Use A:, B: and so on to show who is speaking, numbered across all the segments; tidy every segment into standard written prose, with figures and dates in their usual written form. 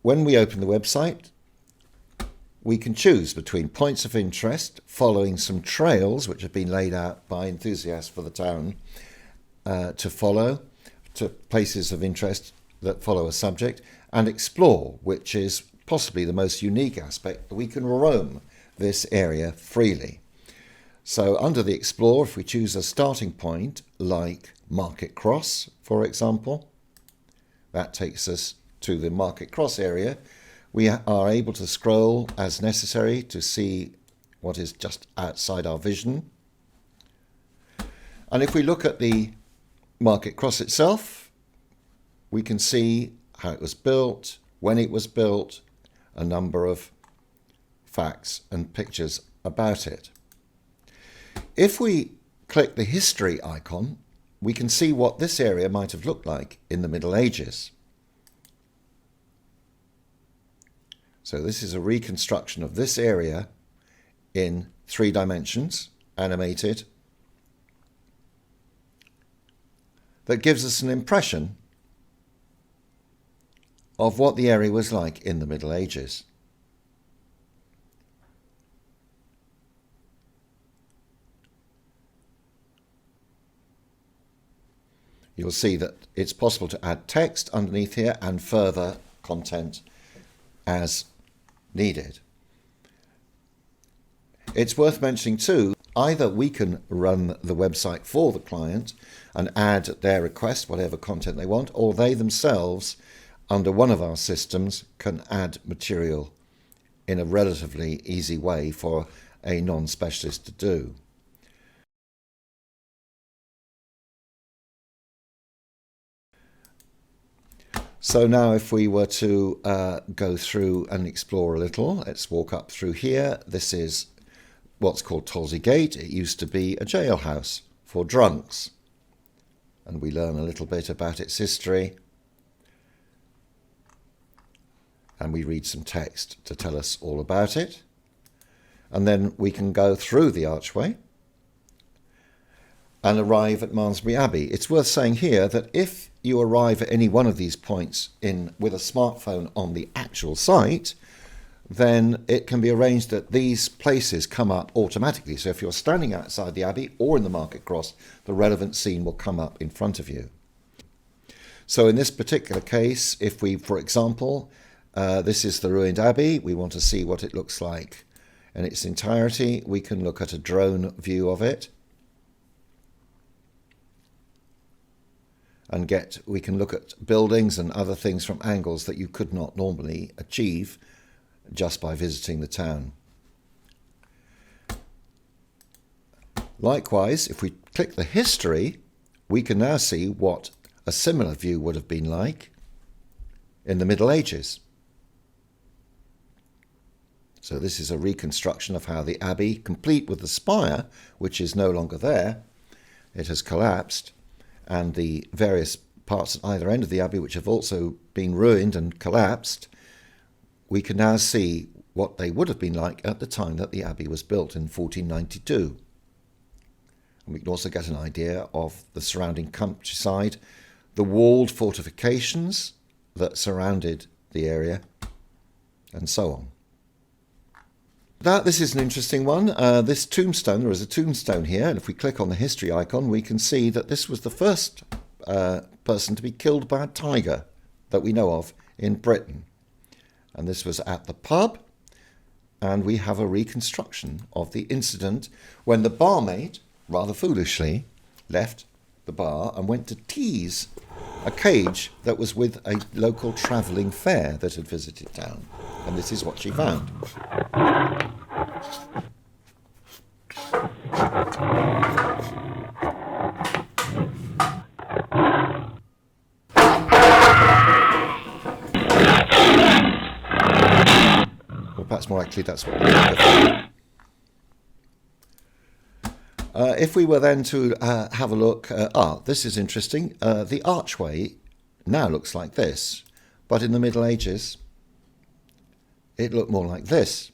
A: when we open the website, we can choose between points of interest, following some trails which have been laid out by enthusiasts for the town to follow, to places of interest that follow a subject, and explore, which is possibly the most unique aspect. We can roam this area freely. So under the Explore, if we choose a starting point like Market Cross, for example, that takes us to the Market Cross area. We are able to scroll as necessary to see what is just outside our vision. And if we look at the Market Cross itself, we can see how it was built, when it was built, a number of facts and pictures about it. If we click the history icon, we can see what this area might have looked like in the Middle Ages. So this is a reconstruction of this area in 3 dimensions, animated, that gives us an impression of what the area was like in the Middle Ages. You'll see that it's possible to add text underneath here and further content as needed. It's worth mentioning too, either we can run the website for the client and add their request, whatever content they want, or they themselves, under one of our systems, can add material in a relatively easy way for a non-specialist to do. So now if we were to go through and explore a little, let's walk up through here. This is what's called Tolsey Gate. It used to be a jailhouse for drunks. And we learn a little bit about its history. And we read some text to tell us all about it. And then we can go through the archway and arrive at Malmesbury Abbey. It's worth saying here that if you arrive at any one of these points with a smartphone on the actual site, then it can be arranged that these places come up automatically. So if you're standing outside the Abbey or in the Market Cross, the relevant scene will come up in front of you. So in this particular case, if we, for example, this is the ruined Abbey, we want to see what it looks like in its entirety, we can look at a drone view of it. And we can look at buildings and other things from angles that you could not normally achieve just by visiting the town. Likewise, if we click the history, we can now see what a similar view would have been like in the Middle Ages. So this is a reconstruction of how the Abbey, complete with the spire, which is no longer there, it has collapsed, and the various parts at either end of the Abbey which have also been ruined and collapsed, we can now see what they would have been like at the time that the Abbey was built in 1492. And we can also get an idea of the surrounding countryside, the walled fortifications that surrounded the area, and so on. This is an interesting one. This tombstone, there is a tombstone here, and if we click on the history icon, we can see that this was the first person to be killed by a tiger that we know of in Britain. And this was at the pub, and we have a reconstruction of the incident when the barmaid, rather foolishly, left the bar and went to tease a cage that was with a local travelling fair that had visited town. And this is what she found. Or perhaps more likely that's what we found. If we were then to have a look, this is interesting. The archway now looks like this, but in the Middle Ages, it looked more like this.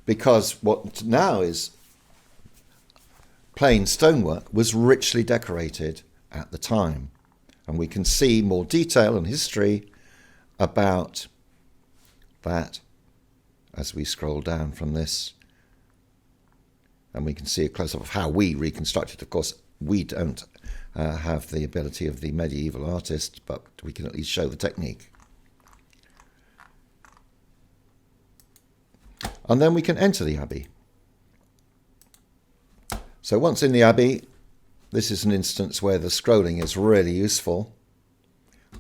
A: Because what now is plain stonework was richly decorated at the time. And we can see more detail and history about that as we scroll down from this. And we can see a close-up of how we reconstructed. Of course, we don't have the ability of the medieval artist, but we can at least show the technique. And then we can enter the abbey. So once in the abbey, this is an instance where the scrolling is really useful.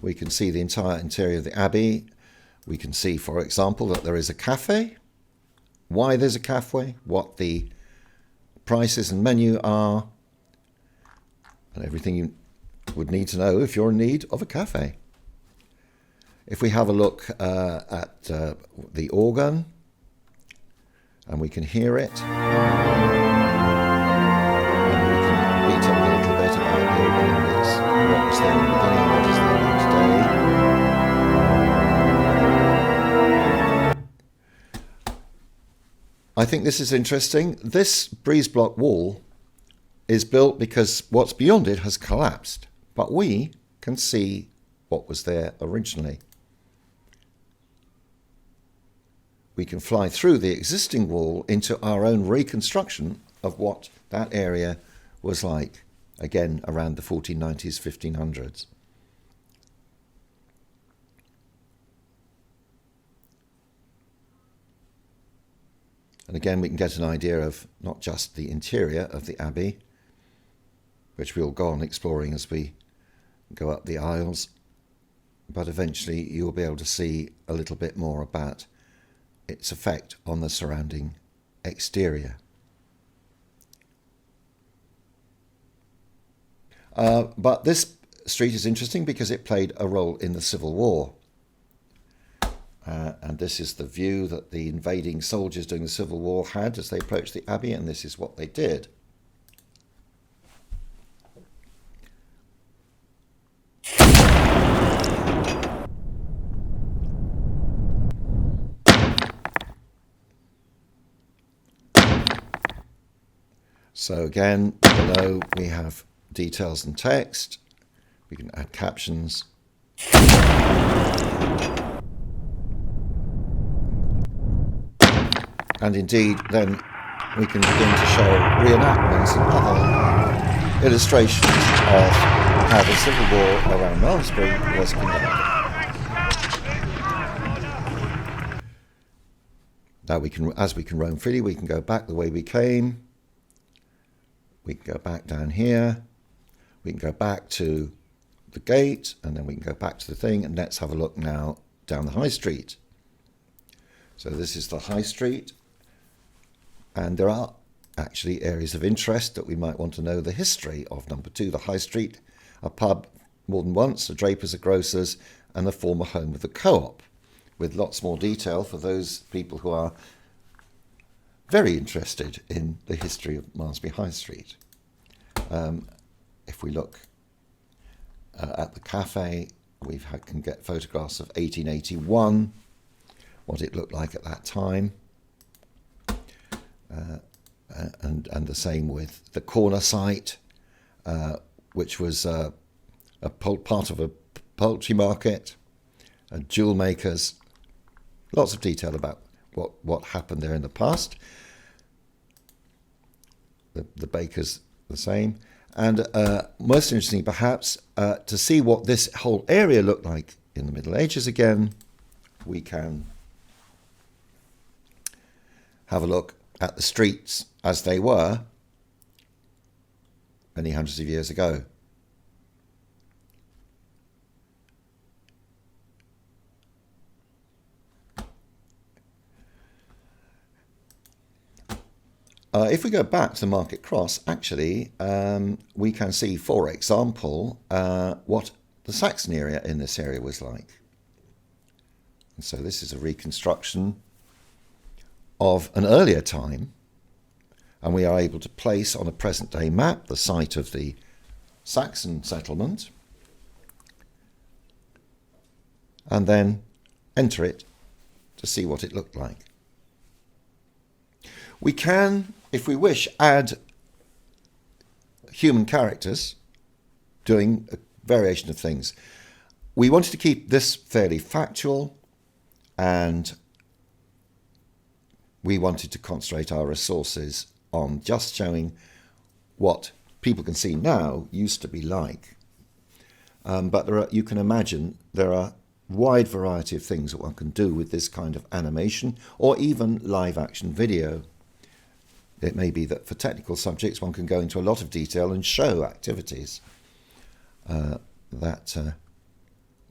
A: We can see the entire interior of the abbey. We can see, for example, that there is a cafe, why there's a cafe, what the prices and menu are, and everything you would need to know if you're in need of a cafe. If we have a look at the organ, and we can hear it, and we can beat up a little bit about the organ and its what was there in the beginning, what is there today. I think this is interesting. This breeze block wall is built because what's beyond it has collapsed, but we can see what was there originally. We can fly through the existing wall into our own reconstruction of what that area was like, again, around the 1490s, 1500s. And again, we can get an idea of not just the interior of the abbey, which we'll go on exploring as we go up the aisles, but eventually you'll be able to see a little bit more about its effect on the surrounding exterior. But this street is interesting because it played a role in the Civil War. And this is the view that the invading soldiers during the Civil War had as they approached the abbey, and this is what they did. So again, below we have details and text. We can add captions. And indeed, then we can begin to show reenactments and other illustrations of how the Civil War around Malmesbury was conducted. Now as we can roam freely, we can go back the way we came. We can go back down here. We can go back to the gate, and then we can go back to the thing. And let's have a look now down the high street. So this is the high street. And there are actually areas of interest that we might want to know the history of. Number 2, the high street, a pub more than once, a draper's, a grocer's, and the former home of the co-op, with lots more detail for those people who are very interested in the history of Malmesbury High Street. If we look at the cafe, we can get photographs of 1881, what it looked like at that time, and the same with the corner site, which was part of a poultry market, jewel makers, lots of detail about what happened there in the past. The bakers the same. And most interesting perhaps, to see what this whole area looked like in the Middle Ages again, we can have a look at the streets as they were many hundreds of years ago. If we go back to the Market Cross, actually, we can see, for example, what the Saxon area in this area was like. And so this is a reconstruction of an earlier time, and we are able to place on a present-day map the site of the Saxon settlement, and then enter it to see what it looked like. We can, if we wish, add human characters doing variation of things. We wanted to keep this fairly factual, and we wanted to concentrate our resources on just showing what people can see now used to be like. But you can imagine there are a wide variety of things that one can do with this kind of animation or even live action video. It may be that for technical subjects one can go into a lot of detail and show activities that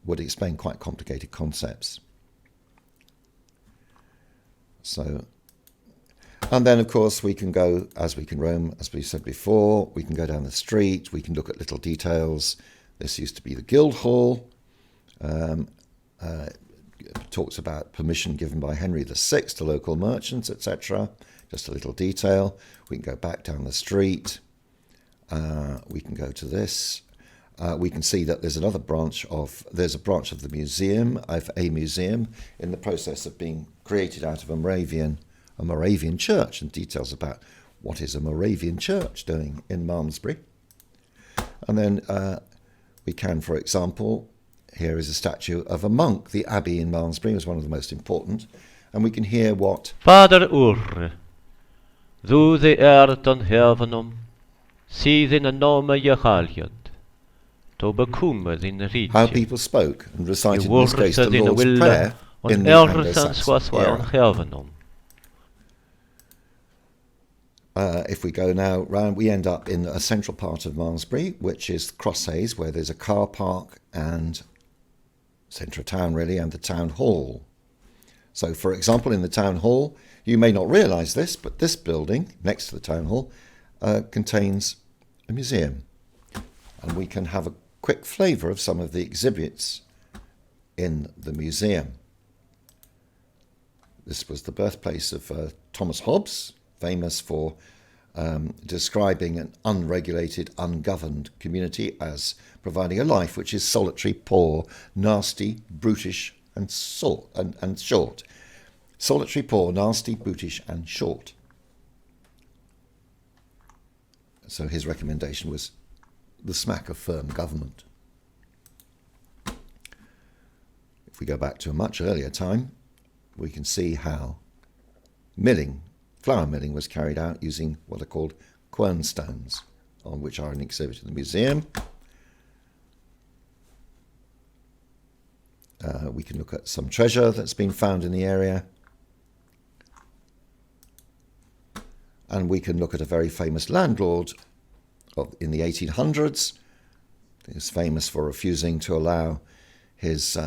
A: would explain quite complicated concepts. So, and then of course we can go, as we can roam, as we said before, we can go down the street, we can look at little details. This used to be the Guildhall. Talks about permission given by Henry VI to local merchants, etc. Just a little detail. We can go back down the street. We can go to this. We can see that there's a branch of the museum, of a museum in the process of being created out of a Moravian church, and details about what is a Moravian church doing in Malmesbury. And then we can, for example, here is a statue of a monk. The abbey in Malmesbury was one of the most important, and we can hear what
B: Fader Urre, du the ert on heavenum, see the nome je galliant.
A: How people spoke and recited in this case the Lord's Prayer in the Anglo-Saxon. If we go now round, we end up in a central part of Malmesbury, which is Crosshays, where there's a car park and centre of town really, and the town hall. So, for example, in the town hall, you may not realise this, but this building next to the town hall contains a museum, and we can have a quick flavour of some of the exhibits in the museum. This was the birthplace of Thomas Hobbes, famous for describing an unregulated, ungoverned community as providing a life which is solitary, poor, nasty, brutish, and short. Solitary, poor, nasty, brutish, and short. So his recommendation was the smack of firm government. If we go back to a much earlier time, we can see how flour milling was carried out using what are called quernstones, on which are an exhibit in the museum. We can look at some treasure that's been found in the area. And we can look at a very famous landlord in the 1800s. He was famous for refusing to allow his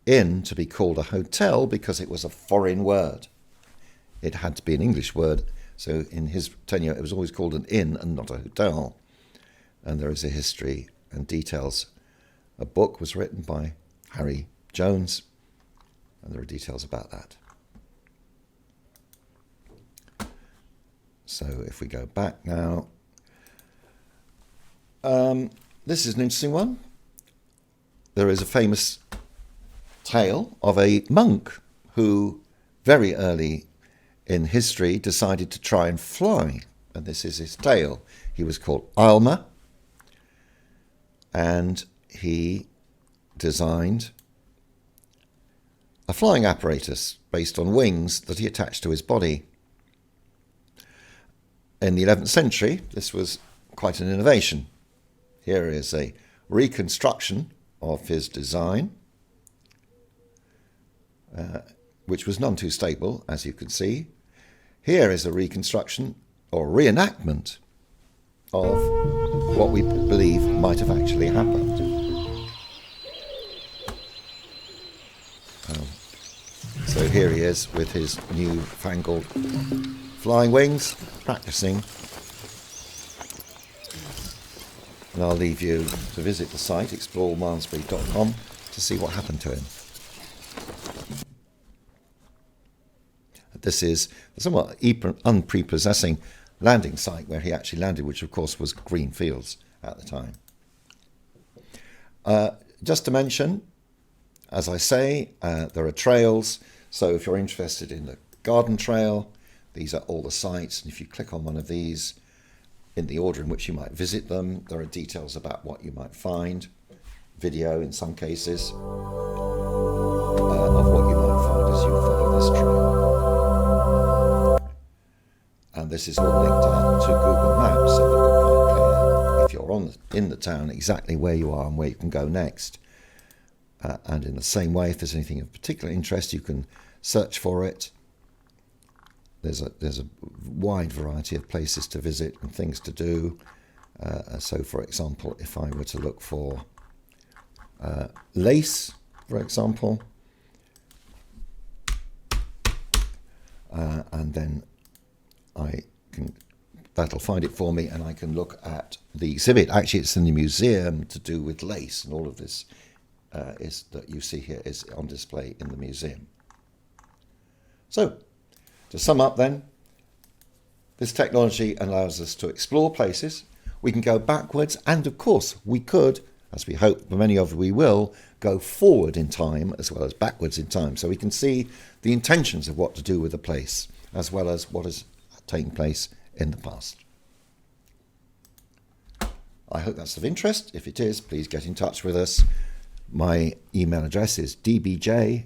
A: inn to be called a hotel because it was a foreign word. It had to be an English word, so in his tenure it was always called an inn and not a hotel. And there is a history and details. A book was written by Harry Jones, and there are details about that. So if we go back now, this is an interesting one. There is a famous tale of a monk who very early in history decided to try and fly, and this is his tale. He was called Aylmer, and he designed a flying apparatus based on wings that he attached to his body. In the 11th century, this was quite an innovation. Here is a reconstruction of his design, which was none too stable, as you can see. Here is a reconstruction or reenactment of what we believe might have actually happened. So here he is with his new-fangled flying wings, practicing. And I'll leave you to visit the site, exploremalmesbury.com, to see what happened to him. This is a somewhat unprepossessing landing site where he actually landed, which of course was green fields at the time. Just to mention, as I say, there are trails. So if you're interested in the garden trail, these are all the sites. And if you click on one of these, in the order in which you might visit them, there are details about what you might find. video in some cases of what you might find as you follow this trail. And this is all linked out to Google Maps, so that you're quite clear, if you're in the town, exactly where you are and where you can go next. And in the same way, if there's anything of particular interest, you can search for it. There's a wide variety of places to visit and things to do. So, for example, if I were to look for lace, for example, and then that'll find it for me, and I can look at the exhibit. Actually, it's in the museum to do with lace, and all of this that you see here is on display in the museum. So, to sum up then, this technology allows us to explore places. We can go backwards, and of course we could, as we hope many of we will, go forward in time as well as backwards in time. So we can see the intentions of what to do with a place, as well as what has taken place in the past. I hope that's of interest. If it is, please get in touch with us. My email address is dbj@tvpp.tv.